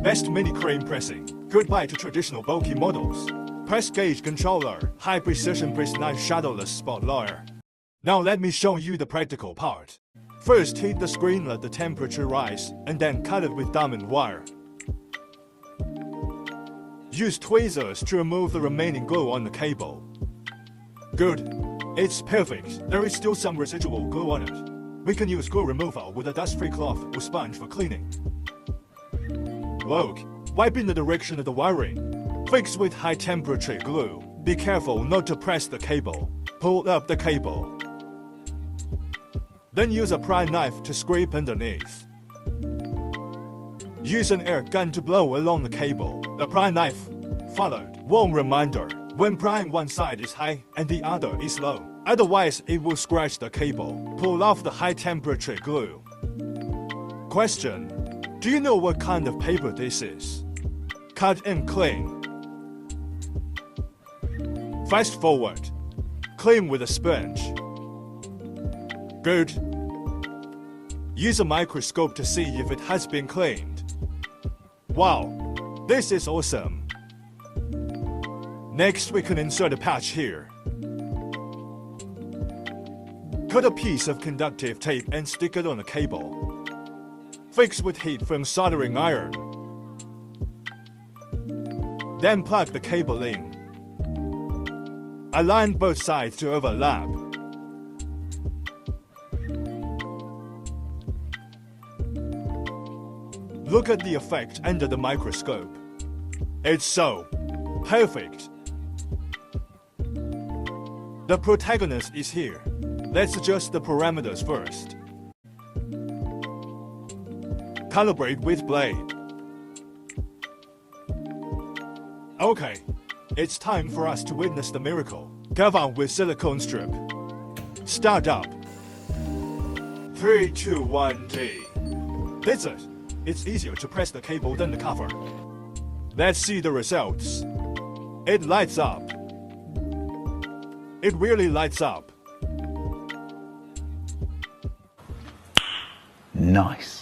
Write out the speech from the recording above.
Best mini crane pressing. Goodbye to traditional bulky models. Press gauge controller. High precision press knife shadowless spot lawyer. Now let me show you the practical part. First heat the screen, let the temperature rise, and then cut it with diamond wire. Use tweezers to remove the remaining glue on the cable. Good. It's perfect. There is still some residual glue on it. We can use glue removal with a dust-free cloth or sponge for cleaning. Look, wipe in the direction of the wiring. Fix with high-temperature glue. Be careful not to press the cable. Pull up the cable. Then use a pry knife to scrape underneath. Use an air gun to blow along the cable. The pry knife followed. Warm reminder, when prying one side is high and the other is low. Otherwise it will scratch the cable. Pull off the high temperature glue. Question: do you know what kind of paper this is? Cut and clean. Fast forward. Clean with a sponge. Good. Use a microscope to see if it has been cleaned. Wow, this is awesome. Next we can insert a patch here. Cut a piece of conductive tape and stick it on the cable. Fix with heat from soldering iron. Then plug the cable in. Align both sides to overlap. Look at the effect under the microscope. It's so perfect. The protagonist is here. Let's adjust the parameters first. Calibrate with blade. Okay, it's time for us to witness the miracle. Cover with silicone strip. Start up. 3, 2, 1, T. That's it. It's easier to press the cable than the cover. Let's see the results. It lights up. It really lights up. Nice.